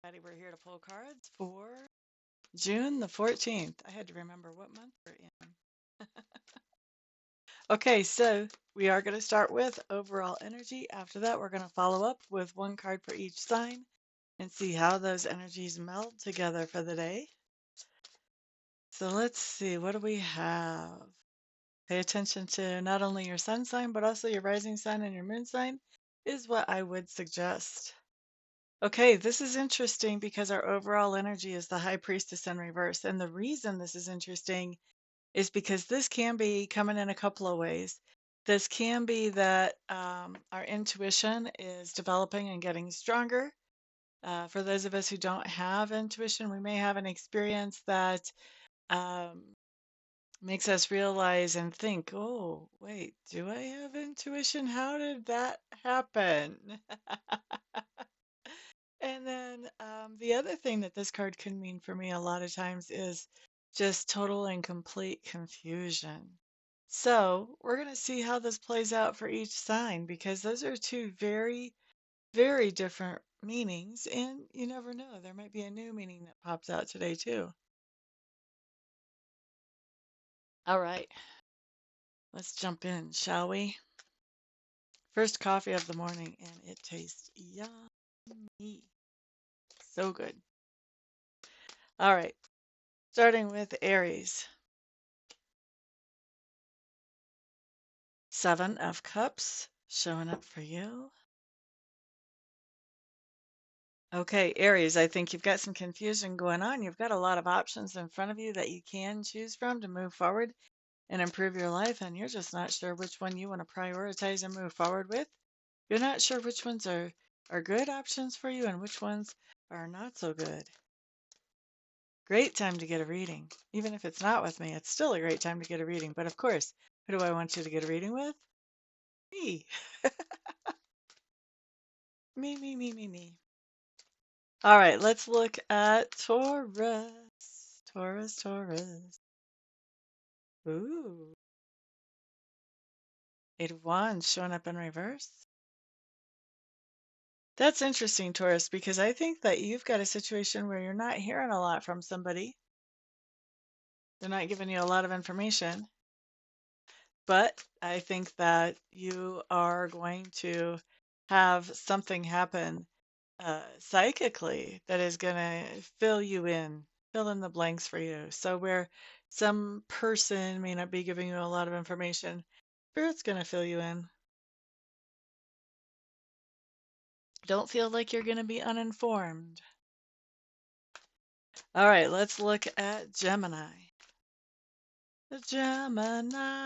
Everybody, we're here to pull cards for June the 14th. I had to remember what month we're in. Okay, so we are going to start with overall energy. After that, we're going to follow up with one card for each sign and see how those energies meld together for the day. So let's see, what do we have? Pay attention to not only your sun sign, but also your rising sign and your moon sign is what I would suggest. Okay, this is interesting because our overall energy is the High Priestess in reverse. And the reason this is interesting is because this can be coming in a couple of ways. This can be that our intuition is developing and getting stronger. For those of us who don't have intuition, we may have an experience that um, makes us realize and think, oh, wait, do I have intuition? How did that happen? And then the other thing that this card can mean for me a lot of times is just total and complete confusion. So we're going to see how this plays out for each sign because those are two very, very different meanings. And you never know, there might be a new meaning that pops out today, too. All right, let's jump in, shall we? First coffee of the morning, and it tastes yummy. So good. All right, starting with Aries. Seven of Cups showing up for you. Okay, Aries, I think you've got some confusion going on. You've got a lot of options in front of you that you can choose from to move forward and improve your life, and you're just not sure which one you want to prioritize and move forward with. You're not sure which ones are good options for you and which ones are not so good. Great time to get a reading. Even if it's not with me, it's still a great time to get a reading. But of course, who do I want you to get a reading with? Me. Me. All right, let's look at Taurus. Taurus. Ooh. Eight of Wands showing up in reverse. That's interesting, Taurus, because I think that you've got a situation where you're not hearing a lot from somebody. They're not giving you a lot of information. But I think that you are going to have something happen psychically that is going to fill in the blanks for you. So where some person may not be giving you a lot of information, Spirit's going to fill you in. Don't feel like you're going to be uninformed. All right, let's look at Gemini. The Gemini.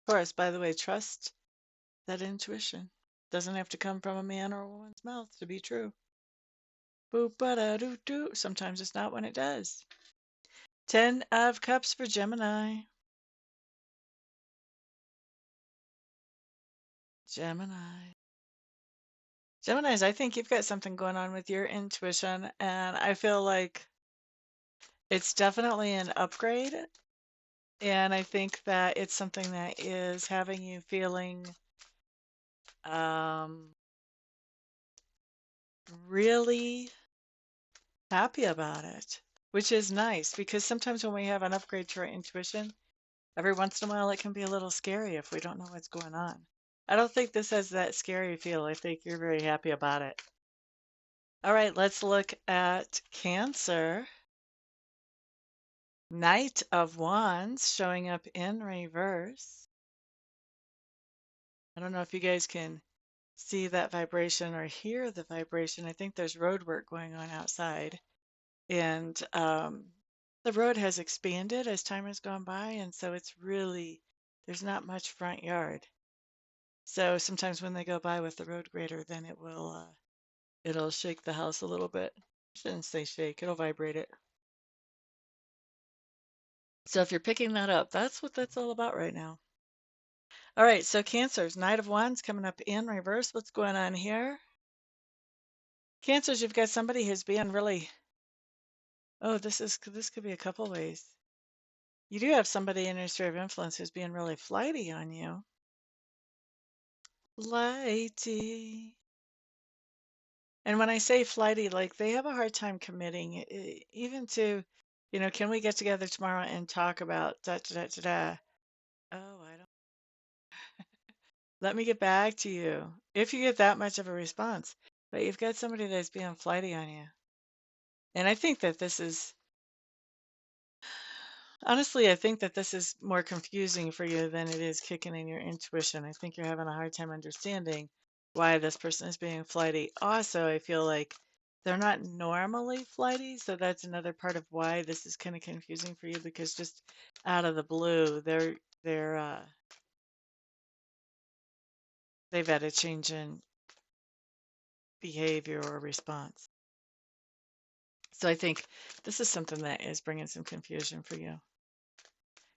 Of course, by the way, trust that intuition. Doesn't have to come from a man or a woman's mouth to be true. Boop ba da doo doo. Sometimes it's not when it does. 10 of Cups for Gemini. Geminis, I think you've got something going on with your intuition, and I feel like it's definitely an upgrade. And I think that it's something that is having you feeling really happy about it, which is nice because sometimes when we have an upgrade to our intuition, every once in a while it can be a little scary if we don't know what's going on. I don't think this has that scary feel. I think you're very happy about it. All right, let's look at Cancer. Knight of Wands showing up in reverse. I don't know if you guys can see that vibration or hear the vibration. I think there's road work going on outside. And the road has expanded as time has gone by. And so it's really, there's not much front yard. So sometimes when they go by with the road grader, then it'll shake the house a little bit. I shouldn't say shake, it'll vibrate it. So if you're picking that up, that's what that's all about right now. All right, so Cancers, Knight of Wands coming up in reverse. What's going on here? Cancers, you've got somebody who's being really, oh, this could be a couple ways. You do have somebody in your sphere of influence who's being really flighty on you. Flighty. And when I say flighty, like they have a hard time committing, even to, can we get together tomorrow and talk about da da da da da? Oh, I don't. Let me get back to you. If you get that much of a response, but you've got somebody that's being flighty on you. And I think that this is, honestly, I think that this is more confusing for you than it is kicking in your intuition. I think you're having a hard time understanding why this person is being flighty. Also, I feel like they're not normally flighty, so that's another part of why this is kind of confusing for you because just out of the blue, they're they've had a change in behavior or response. So I think this is something that is bringing some confusion for you.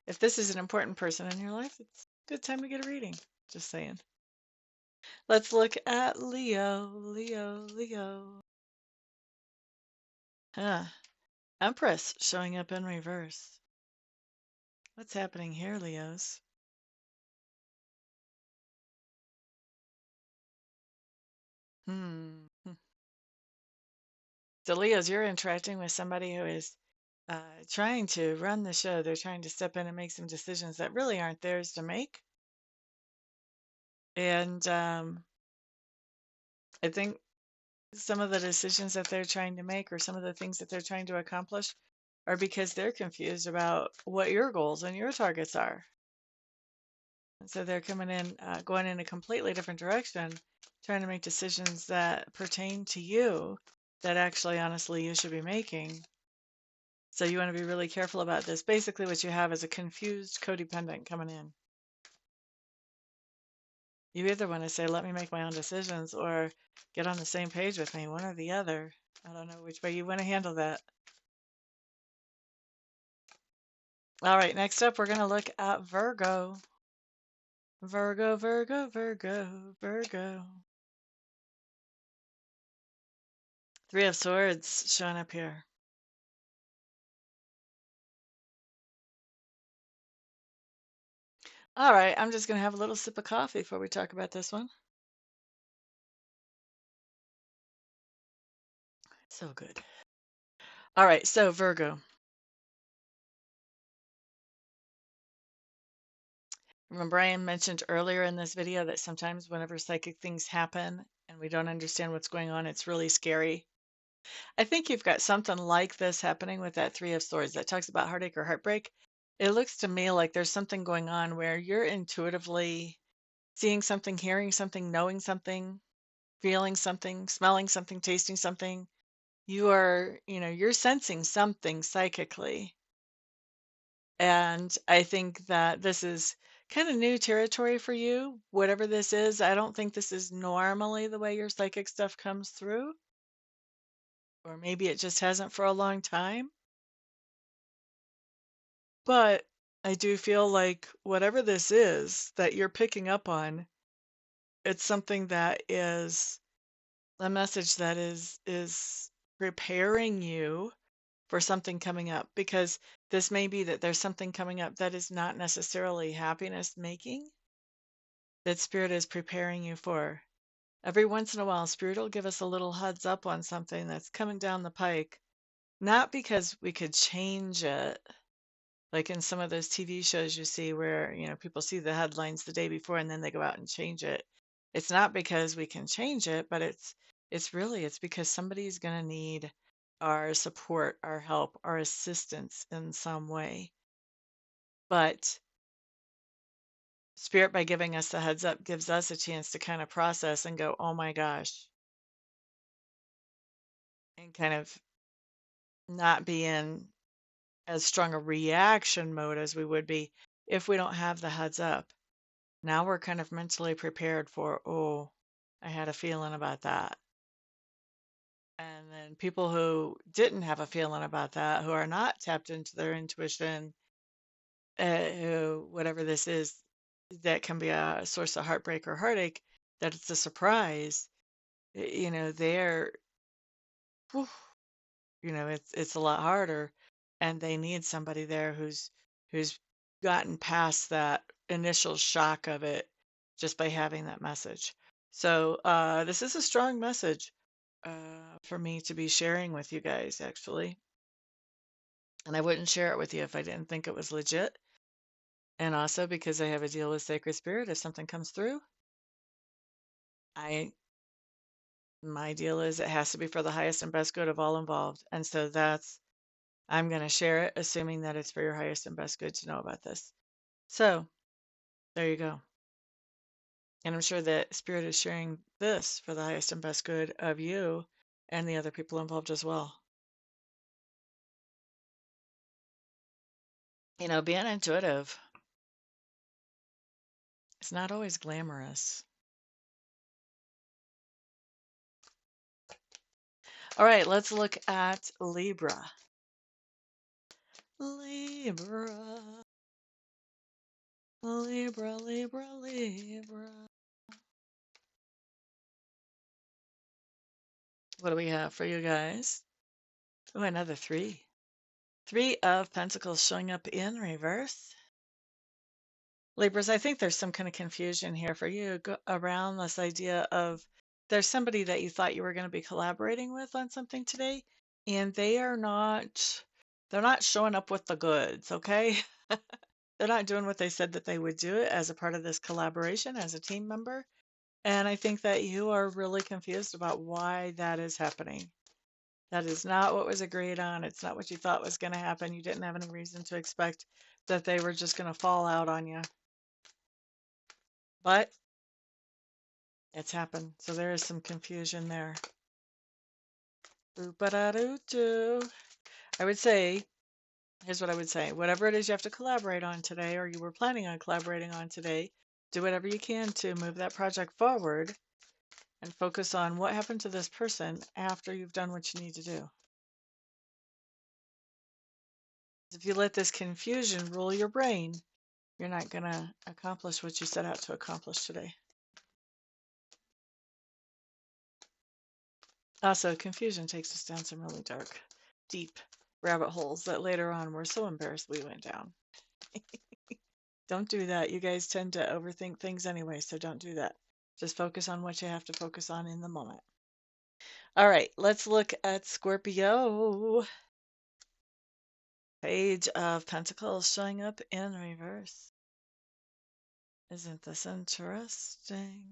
If this is an important person in your life, it's a good time to get a reading. Just saying. Let's look at Leo, Leo, Leo. Huh. Empress showing up in reverse. What's happening here, Leos? Hmm. So, Leos, you're interacting with somebody who is trying to run the show. They're trying to step in and make some decisions that really aren't theirs to make. And I think some of the decisions that they're trying to make or some of the things that they're trying to accomplish are because they're confused about what your goals and your targets are. And so they're coming in, going in a completely different direction, trying to make decisions that pertain to you that actually, honestly, you should be making. So you want to be really careful about this. Basically, what you have is a confused codependent coming in. You either want to say, let me make my own decisions, or get on the same page with me, one or the other. I don't know which way you want to handle that. All right, next up, we're going to look at Virgo. Virgo, Virgo, Virgo, Virgo. Three of Swords showing up here. All right, I'm just going to have a little sip of coffee before we talk about this one. So good. All right, so Virgo. Remember, I mentioned earlier in this video that sometimes whenever psychic things happen and we don't understand what's going on, it's really scary. I think you've got something like this happening with that Three of Swords that talks about heartache or heartbreak. It looks to me like there's something going on where you're intuitively seeing something, hearing something, knowing something, feeling something, smelling something, tasting something. You are, you're sensing something psychically. And I think that this is kind of new territory for you. Whatever this is, I don't think this is normally the way your psychic stuff comes through. Or maybe it just hasn't for a long time. But I do feel like whatever this is that you're picking up on, it's something that is a message that is preparing you for something coming up, because this may be that there's something coming up that is not necessarily happiness making, that spirit is preparing you for. Every once in a while, spirit will give us a little heads up on something that's coming down the pike, not because we could change it, like in some of those TV shows you see where, people see the headlines the day before and then they go out and change it. It's not because we can change it, but it's because somebody's going to need our support, our help, our assistance in some way. But spirit, by giving us the heads up, gives us a chance to kind of process and go, oh my gosh, and kind of not be in as strong a reaction mode as we would be if we don't have the heads up. Now we're kind of mentally prepared for, oh, I had a feeling about that. And then people who didn't have a feeling about that, who are not tapped into their intuition, who, whatever this is, that can be a source of heartbreak or heartache, that it's a surprise, they're, whew, it's a lot harder, and they need somebody there who's gotten past that initial shock of it just by having that message. So this is a strong message for me to be sharing with you guys, actually. And I wouldn't share it with you if I didn't think it was legit. And also because I have a deal with Sacred Spirit, if something comes through, my deal is it has to be for the highest and best good of all involved. And so I'm going to share it, assuming that it's for your highest and best good to know about this. So there you go. And I'm sure that Spirit is sharing this for the highest and best good of you and the other people involved as well. Being intuitive is not always glamorous. All right, let's look at Libra. Libra. Libra, Libra, Libra. What do we have for you guys? Oh, another 3. 3 of Pentacles showing up in reverse. Libras, I think there's some kind of confusion here for you around this idea of there's somebody that you thought you were going to be collaborating with on something today, and they're not showing up with the goods, okay? They're not doing what they said that they would do as a part of this collaboration as a team member. And I think that you are really confused about why that is happening. That is not what was agreed on. It's not what you thought was going to happen. You didn't have any reason to expect that they were just going to fall out on you. But it's happened. So there is some confusion there. Boop-a-da-doo-doo. I would say, here's what I would say. Whatever it is you have to collaborate on today, or you were planning on collaborating on today, do whatever you can to move that project forward and focus on what happened to this person after you've done what you need to do. If you let this confusion rule your brain, you're not going to accomplish what you set out to accomplish today. Also, confusion takes us down some really dark, deep rabbit holes that later on we're so embarrassed we went down. Don't do that. You guys tend to overthink things anyway, so don't do that. Just focus on what you have to focus on in the moment. All right, let's look at Scorpio. Page of Pentacles showing up in reverse. Isn't this interesting?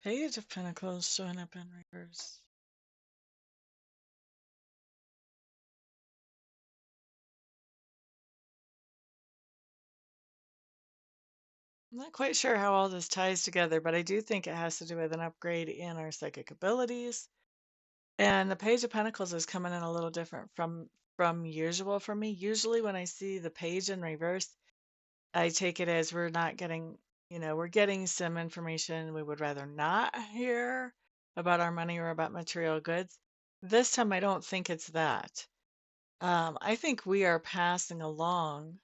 Page of Pentacles showing up in reverse. I'm not quite sure how all this ties together, but I do think it has to do with an upgrade in our psychic abilities. And the Page of Pentacles is coming in a little different from usual for me. Usually when I see the page in reverse, I take it as we're not getting, we're getting some information we would rather not hear about our money or about material goods. This time I don't think it's that. I think we are passing along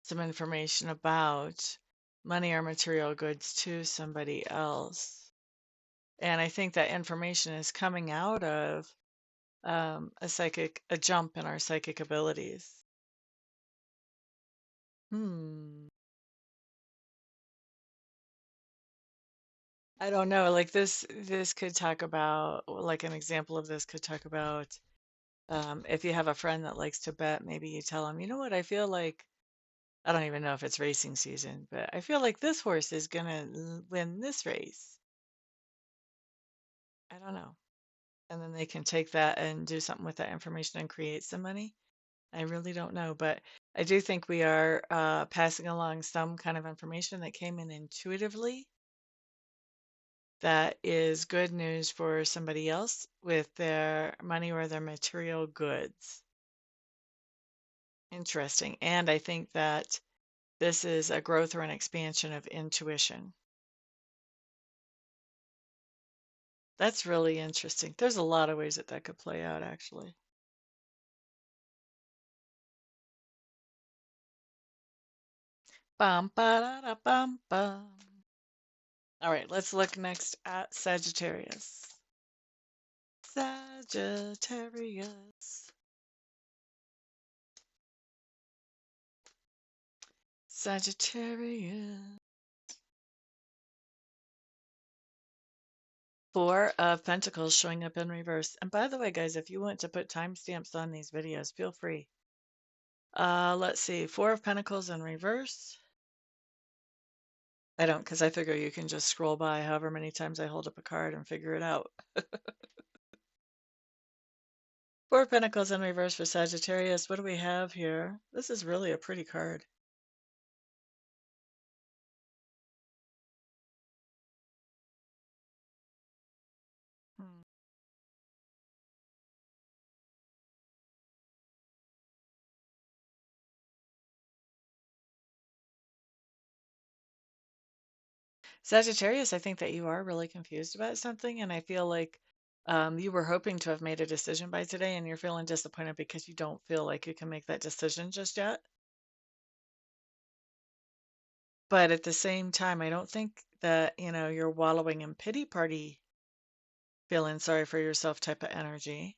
some information about money or material goods to somebody else. And I think that information is coming out of a jump in our psychic abilities. I don't know. Like this could talk about, like an example of this could talk about if you have a friend that likes to bet, maybe you tell them, you know what, I feel like, I don't even know if it's racing season, but I feel like this horse is gonna win this race. I don't know. And then they can take that and do something with that information and create some money. I really don't know, but I do think we are passing along some kind of information that came in intuitively that is good news for somebody else with their money or their material goods. Interesting. And I think that this is a growth or an expansion of intuition. That's really interesting. There's a lot of ways that that could play out, actually. Bum, ba, da, bum, bum. All right, let's look next at Sagittarius. Sagittarius. Sagittarius. Four of Pentacles showing up in reverse. And by the way, guys, if you want to put timestamps on these videos, feel free. Let's see. Four of Pentacles in reverse. I don't, because I figure you can just scroll by however many times I hold up a card and figure it out. Four of Pentacles in reverse for Sagittarius. What do we have here? This is really a pretty card. Hmm. Sagittarius, I think that you are really confused about something, and I feel like you were hoping to have made a decision by today, and you're feeling disappointed because you don't feel like you can make that decision just yet. But at the same time, I don't think that, you're wallowing in pity party, feeling sorry for yourself type of energy.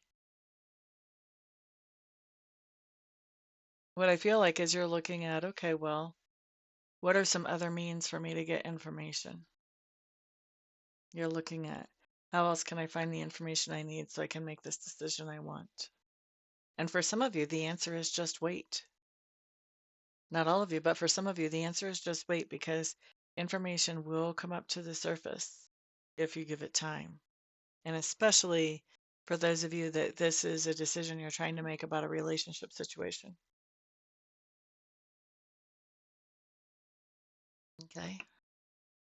What I feel like is you're looking at, okay, well, what are some other means for me to get information? You're looking at how else can I find the information I need so I can make this decision I want? And for some of you, the answer is just wait. Not all of you, but for some of you, the answer is just wait because information will come up to the surface if you give it time. And especially for those of you that this is a decision you're trying to make about a relationship situation. Okay.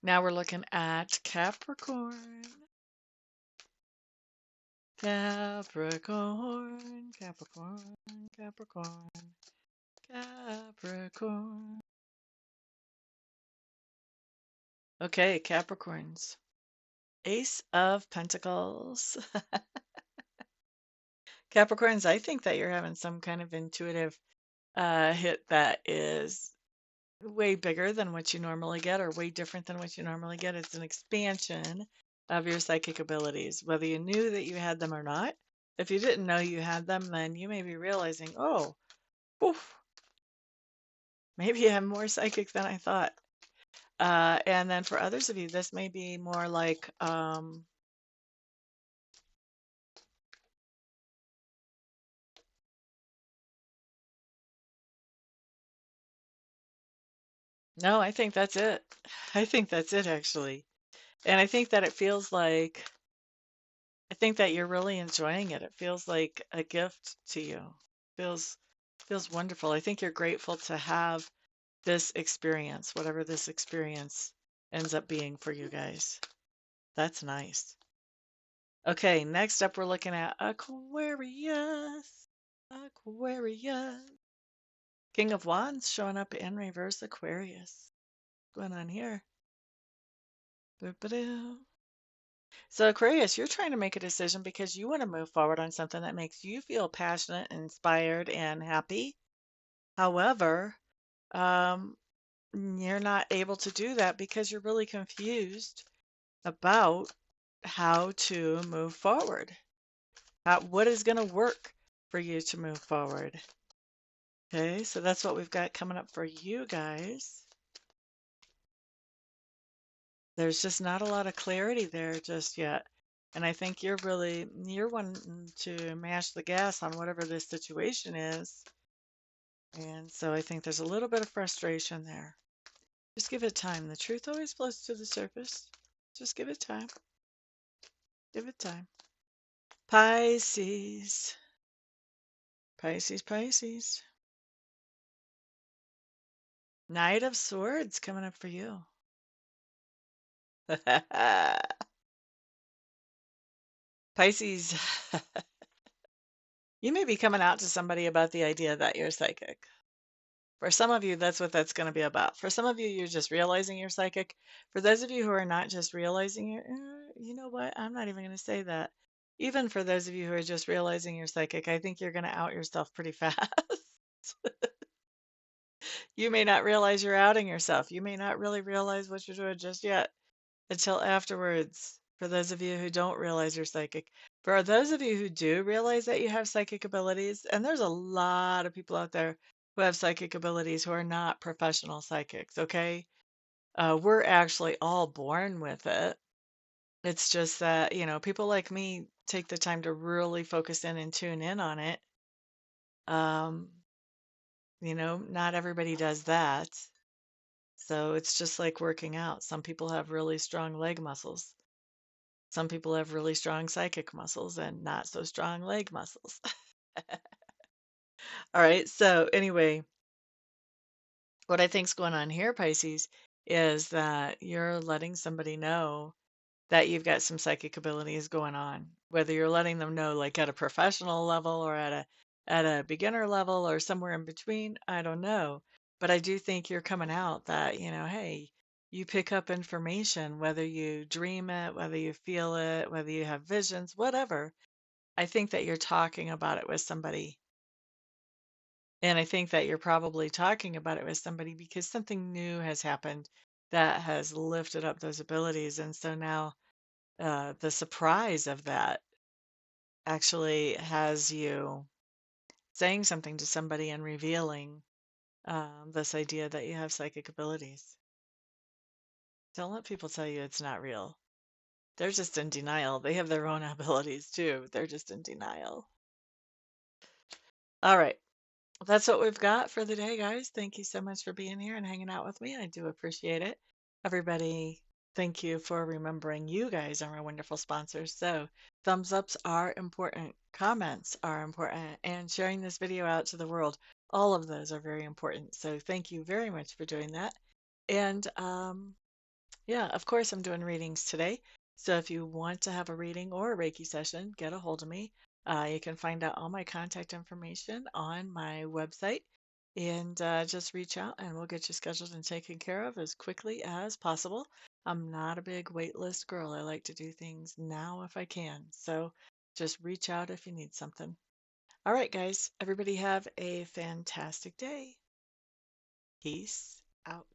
Now we're looking at Capricorn. Capricorn, Capricorn, Capricorn, Capricorn. Okay, Capricorns. Ace of Pentacles. Capricorns, I think that you're having some kind of intuitive hit that is way bigger than what you normally get or way different than what you normally get. It's an expansion of your psychic abilities, whether you knew that you had them or not. If you didn't know you had them, then you may be realizing, oh, oof, maybe I'm more psychic than I thought. And then for others of you, this may be more like, no, I think that's it. I think that's it, actually. And I think that it feels like, I think that you're really enjoying it. It feels like a gift to you. Feels feels wonderful. I think you're grateful to have this experience, whatever this experience ends up being for you guys. That's nice. Okay, next up we're looking at Aquarius. Aquarius. King of Wands showing up in reverse Aquarius. What's going on here? Boop-a-doo. So Aquarius, you're trying to make a decision because you want to move forward on something that makes you feel passionate, inspired, and happy. However, um, you're not able to do that because you're really confused about how to move forward. What is going to work for you to move forward? Okay, so that's what we've got coming up for you guys. There's just not a lot of clarity there just yet. And I think you're wanting to mash the gas on whatever this situation is. And so I think there's a little bit of frustration there. Just give it time. The truth always floats to the surface. Just give it time. Give it time. Pisces. Pisces, Pisces. Knight of Swords coming up for you. Pisces, you may be coming out to somebody about the idea that you're psychic. For some of you, that's what that's going to be about. For some of you, you're just realizing you're psychic. For those of you who are not just realizing it, you know what? I'm not even going to say that. Even for those of you who are just realizing you're psychic, I think you're going to out yourself pretty fast. You may not realize you're outing yourself. You may not really realize what you're doing just yet until afterwards. For those of you who don't realize you're psychic. For those of you who do realize that you have psychic abilities, and there's a lot of people out there who have psychic abilities who are not professional psychics, okay? We're actually all born with it. It's just that, people like me take the time to really focus in and tune in on it. Um, not everybody does that. So it's just like working out. Some people have really strong leg muscles. Some people have really strong psychic muscles and not so strong leg muscles. All right. So anyway, what I think's going on here, Pisces, is that you're letting somebody know that you've got some psychic abilities going on. Whether you're letting them know like at a professional level or at a beginner level or somewhere in between, I don't know. But I do think you're coming out that, hey, you pick up information, whether you dream it, whether you feel it, whether you have visions, whatever. I think that you're talking about it with somebody. And I think that you're probably talking about it with somebody because something new has happened that has lifted up those abilities. And so now the surprise of that actually has you saying something to somebody and revealing this idea that you have psychic abilities. Don't let people tell you it's not real. They're just in denial. They have their own abilities too. They're just in denial. All right. That's what we've got for the day, guys. Thank you so much for being here and hanging out with me. I do appreciate it. Everybody, thank you for remembering you guys are my wonderful sponsors. So, thumbs ups are important, comments are important, and sharing this video out to the world. All of those are very important. So, thank you very much for doing that. And yeah, of course, I'm doing readings today. So if you want to have a reading or a Reiki session, get a hold of me. You can find out all my contact information on my website and just reach out and we'll get you scheduled and taken care of as quickly as possible. I'm not a big wait list girl. I like to do things now if I can. So just reach out if you need something. All right, guys, everybody have a fantastic day. Peace out.